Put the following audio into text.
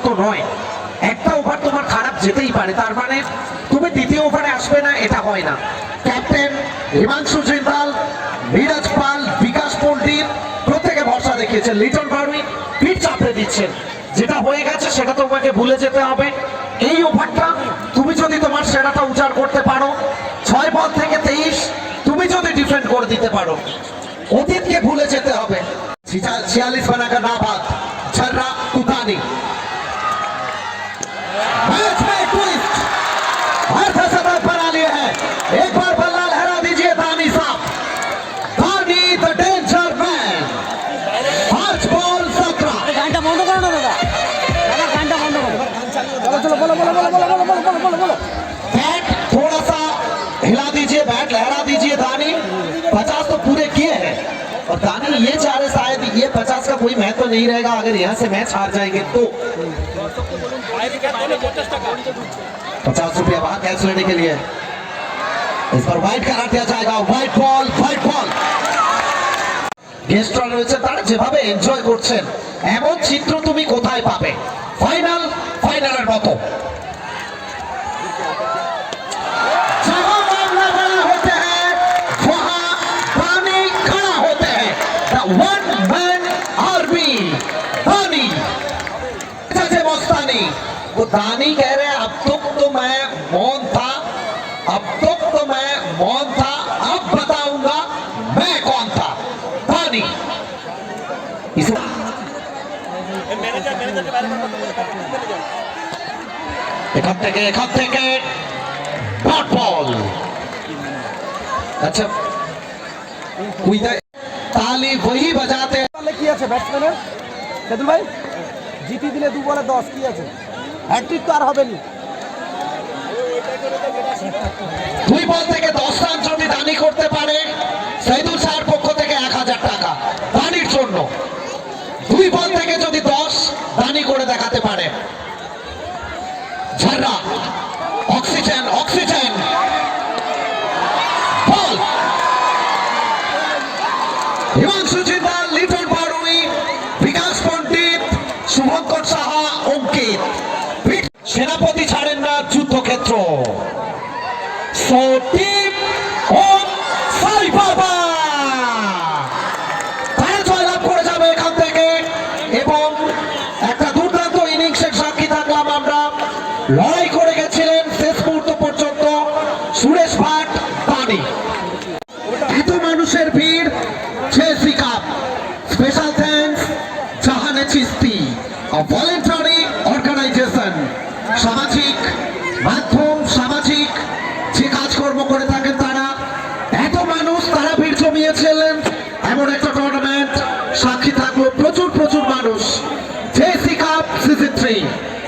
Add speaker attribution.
Speaker 1: তো নয়, একটা ওভার তোমার খারাপ যেতেই পারে, তার মানে তুমি দ্বিতীয় ওভারে আসবে না, এটা হয় না। ক্যাপ্টেন হিমাংশু জিন্দাল, নীরজ পাল, বিকাশ পণ্ডিত প্রত্যেকে ভরসা দেখিয়েছেন। লিটন বাড়ুই পিঠ চাপড়ে দিচ্ছেন, যেটা হয়ে গেছে সেটা তোমাকে ভুলে যেতে হবে। এই ওভারটা তুমি যদি তোমার সেরাটা উজাড় করতে পারো, 6 বল থেকে 23 তুমি যদি ডিফেন্ড করে দিতে পারো, অতীতকে ভুলে যেতে হবে। 46 बनाकर नाबाद छर्रा तुतानी। मैच में ट्विस्ट, अर्ध शतक बना लिए हैं। एक बार बल्ला लहरा दीजिए दानी साहब। दानी द डेंजर मैन। 5 बॉल 17।
Speaker 2: घंटा बंद करो ना दादा, घंटा बंद करो। चलो चलो बोलो बोलो बोलो बोलो बोलो बोलो बोलो बोलो।
Speaker 1: बैट थोड़ा सा हिला दीजिए, बैट लहरा दीजिए दानी। 50 तो पूरे किए हैं और दानी ये चाह रहे शायद ये 50 का कोई महत्व तो नहीं रहेगा अगर यहाँ से मैच हार जाएंगे तो। 50 रुपया बाहर कैच लेने के लिए इस पर वाइड करा दिया जाएगा। Wide ball, wide ball. গেস্টরা রয়েছে, তারা যেভাবে এনজয় করছেন এমন চিত্র তুমি কোথায় পাবে? ফাইনালের মতো। वन मैन आर्मी दानी। मस्तानी वो दानी कह रहे हैं अब तक तो मैं मौन था, अब तक तो मैं मौन था, अब बताऊंगा मैं कौन था। दानी এখান থেকে ডট বল। আচ্ছা ताली वही बजाते
Speaker 2: কি আছে ব্যাটসম্যানের সেদুল ভাই? জিতি দিলে 2 বলে 10 কি আছে? হ্যাট্রিক তো আর হবে না।
Speaker 1: 2 বল থেকে 10 রান যদি দানি করতে পারে, সৈদুল স্যার পক্ষ থেকে 1000 টাকা দানির জন্য। 2 বল থেকে যদি 10 দানি করে দেখাতে পারে। ঝাড়া অক্সিজেন অক্সিজেন বল। হিমাংশু জিন্দাল, লিটন বাড়ুই, বিকাশ পণ্ডিত, শুভঙ্কর সাহা, অঙ্কিত। সেনাপতি ছাড়েন না যুদ্ধক্ষেত্র। সো টিম অন সাই বাবা তারা জয়লাভ করে যাবে এখান থেকে এবং একটা দুর্দান্ত ইনিংসের সাক্ষী থাকলাম আমরা। লড়াই করে গেছিলেন শেষ মুহূর্ত পর্যন্ত সুরেশ ভাট, দানি। এত মানুষের ভিড়, Chelsea Cup. Special thanks Jahan Chisti, a voluntary organization, সামাজিক মাধ্যম